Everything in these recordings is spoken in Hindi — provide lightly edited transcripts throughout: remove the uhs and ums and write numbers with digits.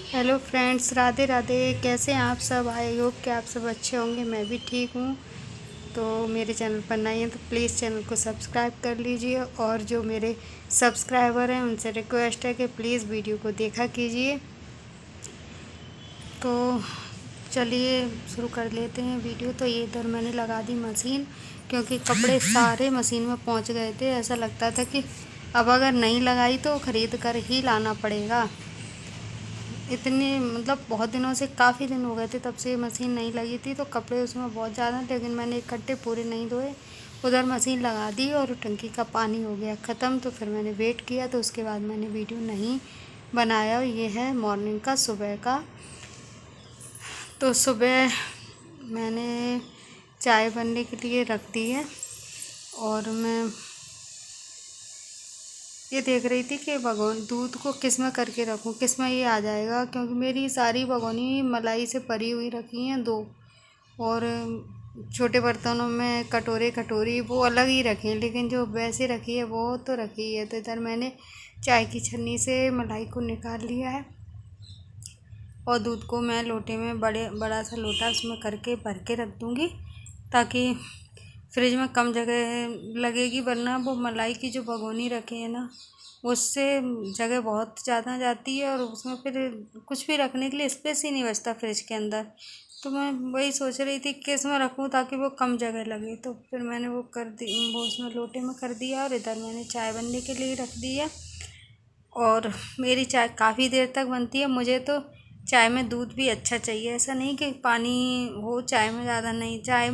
Hello friends, Radhe Radhe. कैसे हैं आप सब? आई होप कि आप सब अच्छे होंगे। मैं भी ठीक हूँ। तो मेरे चैनल पर नए हैं तो प्लीज़ चैनल को सब्सक्राइब कर लीजिए, और जो मेरे सब्सक्राइबर हैं उनसे रिक्वेस्ट है कि प्लीज़ वीडियो को देखा कीजिए। तो चलिए शुरू कर लेते हैं वीडियो। तो ये इधर मैंने लगा दी मशीन, क्योंकि कपड़े सारे मशीन में पहुँच गए थे। ऐसा लगता था कि अब अगर नहीं लगाई तो ख़रीद कर ही लाना पड़ेगा। इतने मतलब बहुत दिनों से, काफ़ी दिन हो गए थे तब से मशीन नहीं लगी थी, तो कपड़े उसमें बहुत ज़्यादा, लेकिन मैंने इकट्ठे पूरे नहीं धोए। उधर मशीन लगा दी और टंकी का पानी हो गया ख़त्म। तो फिर मैंने वेट किया, तो उसके बाद मैंने वीडियो नहीं बनाया। ये है मॉर्निंग का, सुबह का। तो सुबह मैंने चाय बनने के लिए रख दी है, और मैं ये देख रही थी कि भगोन दूध को किस में करके रखूं, किस में ये आ जाएगा, क्योंकि मेरी सारी भगोनी मलाई से भरी हुई रखी हैं दो, और छोटे बर्तनों में कटोरे कटोरी वो अलग ही रखी हैं, लेकिन जो वैसे रखी है वो तो रखी है। तो इधर मैंने चाय की छन्नी से मलाई को निकाल लिया है, और दूध को मैं लोटे में बड़ा सा लोटा उसमें करके भर के रख दूँगी, ताकि फ्रिज में कम जगह लगेगी। वरना वो मलाई की जो भगोनी रखे है ना, उससे जगह बहुत ज़्यादा जाती है, और उसमें फिर कुछ भी रखने के लिए स्पेस ही नहीं बचता फ्रिज के अंदर। तो मैं वही सोच रही थी कि इसमें रखूँ ताकि वो कम जगह लगे। तो फिर मैंने वो कर दी, वो उसमें लोटे में कर दिया, और इधर मैंने चाय बनने के लिए रख दी है। और मेरी चाय काफ़ी देर तक बनती है। मुझे तो चाय में दूध भी अच्छा चाहिए, ऐसा नहीं कि पानी हो चाय में, ज़्यादा नहीं। चाय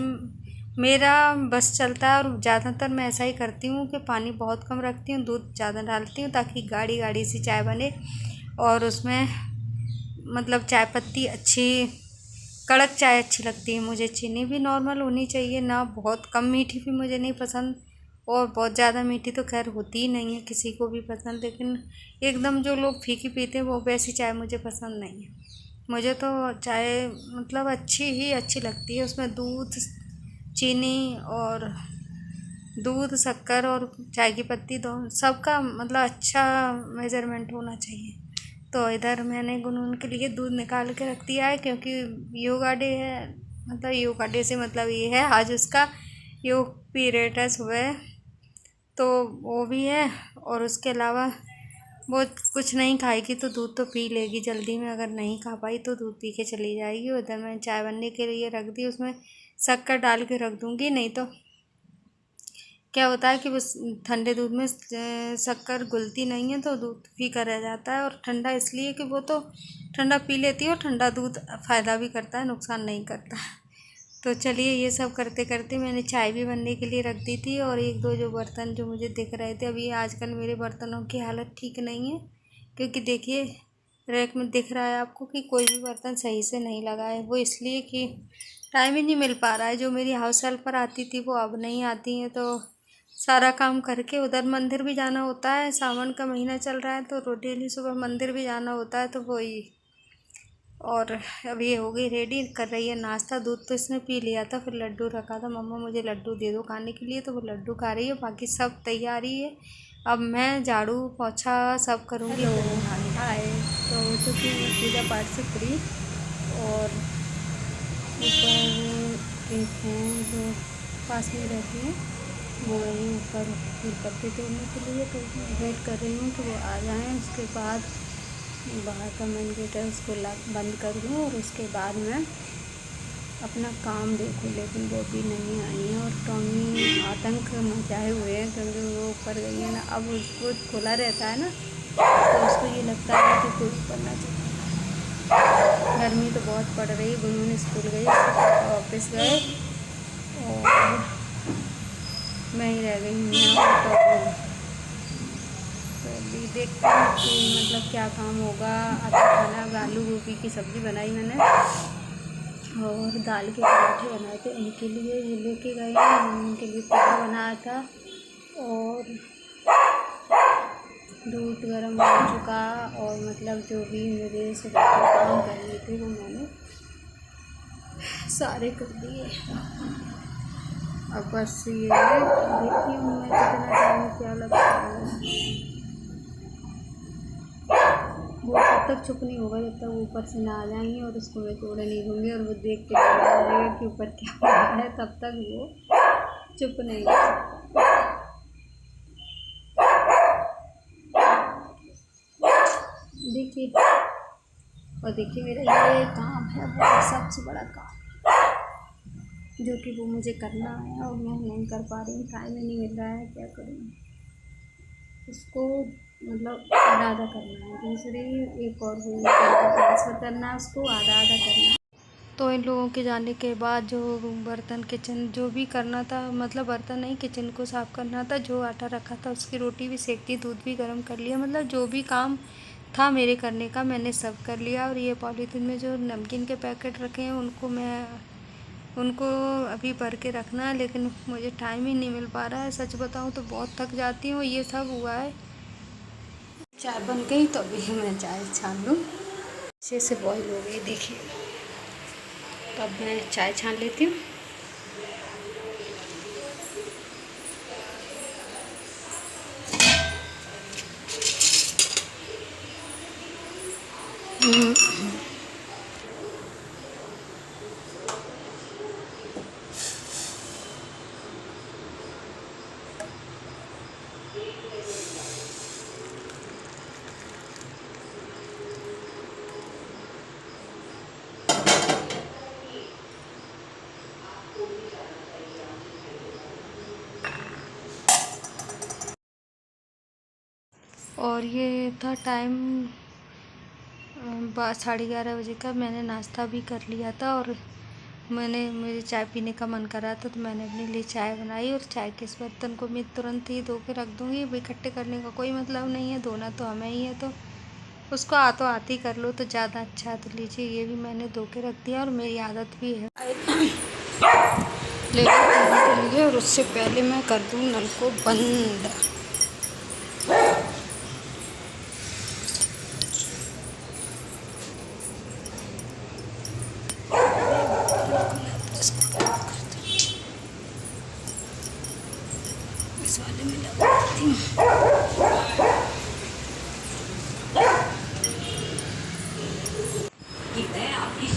मेरा बस चलता है, और ज़्यादातर मैं ऐसा ही करती हूँ कि पानी बहुत कम रखती हूँ, दूध ज़्यादा डालती हूँ, ताकि गाढ़ी गाढ़ी सी चाय बने। और उसमें मतलब चाय पत्ती अच्छी, कड़क चाय अच्छी लगती है मुझे। चीनी भी नॉर्मल होनी चाहिए, ना बहुत कम मीठी भी मुझे नहीं पसंद, और बहुत ज़्यादा मीठी तो खैर होती ही नहीं है किसी को भी पसंद। लेकिन एकदम जो लोग फीकी पीते हैं वो वैसी चाय मुझे पसंद नहीं है। मुझे तो चाय मतलब अच्छी ही अच्छी लगती है। उसमें दूध, चीनी, और दूध, शक्कर और चाय की पत्ती, दो सबका मतलब अच्छा मेजरमेंट होना चाहिए। तो इधर मैंने गुनगुन के लिए दूध निकाल के रख दिया है, क्योंकि योगा डे है। मतलब योगा डे से मतलब ये है आज उसका योग पीरियड है सुबह, तो वो भी है। और उसके अलावा वो कुछ नहीं खाएगी तो दूध तो पी लेगी जल्दी में। अगर नहीं खा पाई तो दूध पी के चली जाएगी। उधर मैंने चाय बनने के लिए रख दी, उसमें शक्कर डाल के रख दूँगी। नहीं तो क्या होता है कि बस ठंडे दूध में शक्कर घुलती नहीं है, तो दूध फीका रह जाता है। और ठंडा इसलिए कि वो तो ठंडा पी लेती है, और ठंडा दूध फ़ायदा भी करता है, नुकसान नहीं करता। तो चलिए, ये सब करते करते मैंने चाय भी बनने के लिए रख दी थी। और एक दो जो बर्तन जो मुझे दिख रहे थे, अभी आजकल मेरे बर्तनों की हालत ठीक नहीं है, क्योंकि देखिए रैक में दिख रहा है आपको कि कोई भी बर्तन सही से नहीं लगा है। वो इसलिए कि टाइम ही नहीं मिल पा रहा है। जो मेरी हाउस हेल्प पर आती थी वो अब नहीं आती हैं, तो सारा काम करके उधर मंदिर भी जाना होता है। सावन का महीना चल रहा है, तो डेली सुबह मंदिर भी जाना होता है, तो वही। और अब ये हो गई रेडी, कर रही है नाश्ता। दूध तो इसने पी लिया था, फिर लड्डू रखा था, मम्मा मुझे लड्डू दे दो खाने के लिए, तो वो लड्डू खा रही है। बाकी सब तैयारी है। अब मैं झाड़ू पोछा सब करूँगी। हाय। तो हो चुकी हूँ पूजा पाठ से फ्री, और ऊपर एक हैं जो पास में रहती हैं, वो गई ऊपर फूल पत्ती तोड़ने के लिए। तो वेट कर रही हूँ कि वो आ जाएं। उसके बाद बाहर का मेन गेट है उसको बंद कर दूँ, और उसके बाद मैं अपना काम देखूँ। लेकिन वो भी नहीं आई है, और टॉमी आतंक मचाए हुए हैं, क्योंकि वो ऊपर गई है ना। अब उसको खुला रहता है ना, तो उसको ये लगता है कि कोई ऊपर ना जाए। गर्मी तो बहुत पड़ रही है। गुनगुन स्कूल गई, ऑफिस गए, और मैं ही रह गई हूँ यहाँ। तो अभी देखते हैं कि मतलब क्या काम होगा। आधा खाना आलू गोभी की सब्ज़ी बनाई मैंने, और दाल के पराठे बनाए थे इनके लिए, ये लेके गए हैं। उनके लिए पोहा बनाया था, और दूध गर्म हो चुका, और मतलब जो भी मेरे से काम करने थे वो मैंने सारे कर दिए। अब बस ये देखती हूँ मैं कितना टाइम क्या लगता है। वो तब तक चुप नहीं होगा जब तक वो ऊपर से ना आ जाएंगे और उसको मैं तोड़े नहीं दूँगी और वो देख के डर जाएगा कि ऊपर क्या हो रहा है, तब तक वो चुप नहीं हो सकता। देखिए, और देखिए मेरा ये काम है वो सबसे बड़ा काम, जो कि वो मुझे करना है और मैं नहीं कर पा रही हूँ, टाइम ही नहीं मिल रहा है, क्या करूँ। उसको मतलब आधा आधा करना है, दूसरी एक और वो ट्रांसफ़र करना है, उसको आधा आधा करना है। तो इन लोगों के जाने के बाद जो बर्तन किचन जो भी करना था, मतलब बर्तन नहीं किचन को साफ़ करना था, जो आटा रखा था उसकी रोटी भी सेक दी, दूध भी गर्म कर लिया, मतलब जो भी काम था मेरे करने का मैंने सब कर लिया। और ये पॉलीथीन में जो नमकीन के पैकेट रखे हैं उनको अभी भर के रखना है, लेकिन मुझे टाइम ही नहीं मिल पा रहा है। सच बताऊँ तो बहुत थक जाती हूँ। ये सब हुआ है। चाय बन गई तो अभी मैं चाय छान लूँ, अच्छे से बॉईल हो गई देखिए। तो अब मैं चाय छान लेती हूँ। और ये था टाइम 11:30 बजे का। मैंने नाश्ता भी कर लिया था और मुझे चाय पीने का मन कर रहा था, तो मैंने अपने लिए चाय बनाई। और चाय के इस बर्तन को मैं तुरंत ही धो के रख दूँगी। इकट्ठे करने का कोई मतलब नहीं है, धोना तो हमें ही है, तो उसको आती कर लो तो ज़्यादा अच्छा है। तो लीजिए, ये भी मैंने धो के रख दिया और मेरी आदत भी है ले के लिए। और उससे पहले मैं कर दूँ नल को बंद। इस वाले में लगा देती हूँ।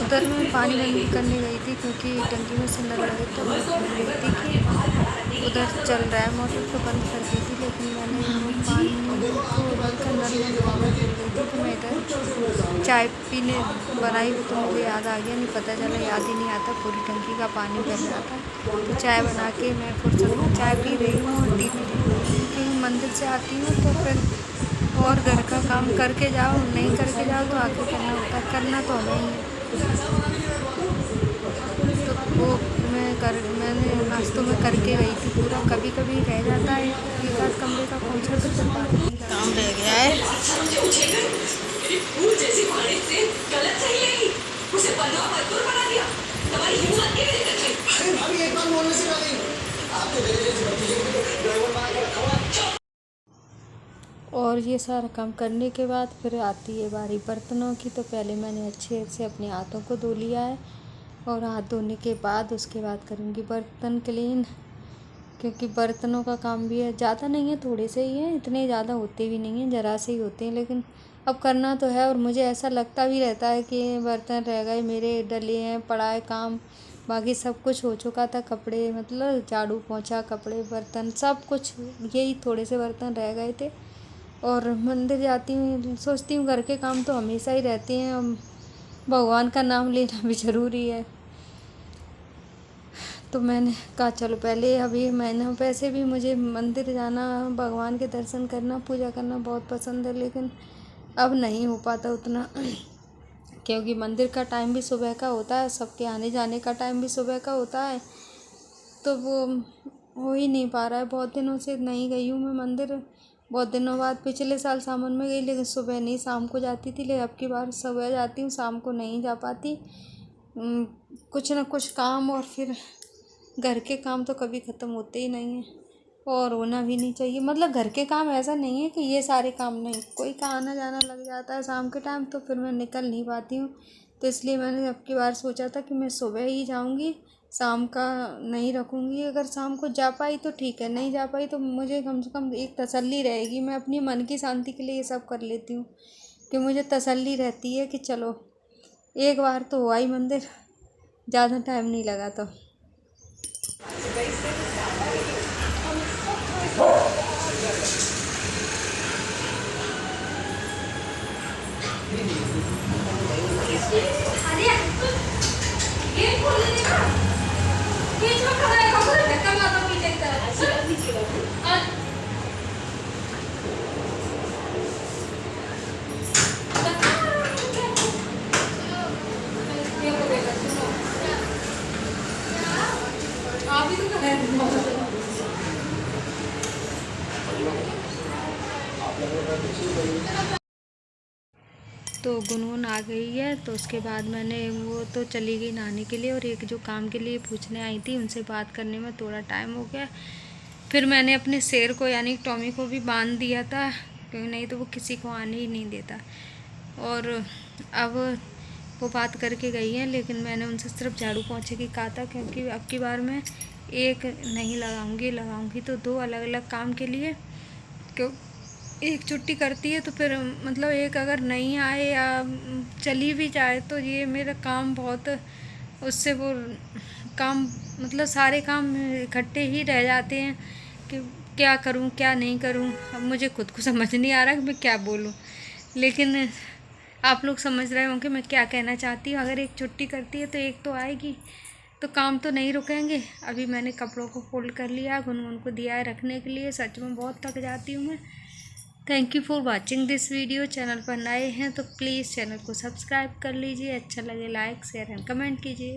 उधर मैं पानी बंद करने गई थी क्योंकि टंकी में से नल लगे, तो मैं देखती कि उधर चल रहा है मोटर, तो बंद कर दी थी। लेकिन मैंने वो पानी को उधर का नल बंद करना भूल गई थी, तो मैं इधर चाय पीने बनाई हुई, तो मुझे याद आ गया। नहीं पता चला, याद ही नहीं आता, पूरी टंकी का पानी बह रहा था। तो चाय बना के मैं फुर्सत में चाय पी रही हूँ और टी भी रही हूँ, क्योंकि मंदिर से आती हूँ तो फिर और घर का काम करके जाओ, नहीं करके जाओ तो आके करना होता है, करना तो हमें ही है। तो वो मैंने नाश्तों में करके गई थी पूरा। कभी कभी रह जाता है एक आध कमरे का पोंछा, तो फिर बात नहीं करता। काम रह गया है। और ये सारा काम करने के बाद फिर आती है बारी बर्तनों की। तो पहले मैंने अच्छे से अपने हाथों को धो लिया है और हाथ धोने के बाद उसके बाद करूँगी बर्तन क्लीन, क्योंकि बर्तनों का काम भी है, ज़्यादा नहीं है, थोड़े से ही हैं, इतने ज़्यादा होते भी नहीं हैं, ज़रा से ही होते हैं, लेकिन अब करना तो है। और मुझे ऐसा लगता भी रहता है कि बर्तन रह गए मेरे, डले हैं, पड़ा है काम, बाकी सब कुछ हो चुका था, कपड़े मतलब झाड़ू पोंछा, कपड़े बर्तन सब कुछ, यही थोड़े से बर्तन रह गए थे। और मंदिर जाती हूँ, सोचती हूँ घर के काम तो हमेशा ही रहते हैं, भगवान का नाम लेना भी ज़रूरी है। तो मैंने कहा चलो पहले, अभी मैंने वैसे भी मुझे मंदिर जाना, भगवान के दर्शन करना, पूजा करना बहुत पसंद है, लेकिन अब नहीं हो पाता उतना, क्योंकि मंदिर का टाइम भी सुबह का होता है, सबके आने जाने का टाइम भी सुबह का होता है, तो वो हो ही नहीं पा रहा है। बहुत दिनों से नहीं गई हूँ मैं मंदिर, बहुत दिनों बाद पिछले साल सावन में गई, लेकिन सुबह नहीं शाम को जाती थी, लेकिन अब की बार सुबह जाती हूँ, शाम को नहीं जा पाती। कुछ ना कुछ काम, और फिर घर के काम तो कभी ख़त्म होते ही नहीं हैं, और होना भी नहीं चाहिए। मतलब घर के काम ऐसा नहीं है कि ये सारे काम नहीं, कोई का आना जाना लग जाता है शाम के टाइम, तो फिर मैं निकल नहीं पाती हूँ। तो इसलिए मैंने अब की बार सोचा था कि मैं सुबह ही जाऊँगी, शाम का नहीं रखूँगी। अगर शाम को जा पाई तो ठीक है, नहीं जा पाई तो मुझे कम से कम एक तसल्ली रहेगी, मैं अपनी मन की शांति के लिए ये सब कर लेती हूँ। कि मुझे तसल्ली रहती है कि चलो एक बार तो हुआ ही मंदिर, ज़्यादा टाइम नहीं लगा तो। तो गुनगुन आ गई है, तो उसके बाद मैंने वो तो चली गई नहाने के लिए, और एक जो काम के लिए पूछने आई थी उनसे बात करने में थोड़ा टाइम हो गया। फिर मैंने अपने शेर को यानी टॉमी को भी बांध दिया था, क्योंकि नहीं तो वो किसी को आने ही नहीं देता। और अब वो बात करके गई है, लेकिन मैंने उनसे सिर्फ झाड़ू पोंछे की कहा था, क्योंकि अब की बार मैं एक नहीं लगाऊंगी तो 2 अलग अलग काम के लिए, क्यों एक छुट्टी करती है तो फिर मतलब एक अगर नहीं आए या चली भी जाए तो ये मेरा काम बहुत, उससे वो काम मतलब सारे काम इकट्ठे ही रह जाते हैं कि क्या करूं क्या नहीं करूं। अब मुझे खुद को समझ नहीं आ रहा कि मैं क्या बोलूं, लेकिन आप लोग समझ रहे होंगे मैं क्या कहना चाहती हूँ। अगर एक छुट्टी करती है तो एक तो आएगी, तो काम तो नहीं रुकेंगे। अभी मैंने कपड़ों को फोल्ड कर लिया, गुनगुन को दिया है रखने के लिए। सच में बहुत थक जाती हूँ मैं। Thank you for watching this video. Channel पर नए हैं तो प्लीज़ चैनल को सब्सक्राइब कर लीजिए, अच्छा लगे लाइक शेयर एंड कमेंट कीजिए।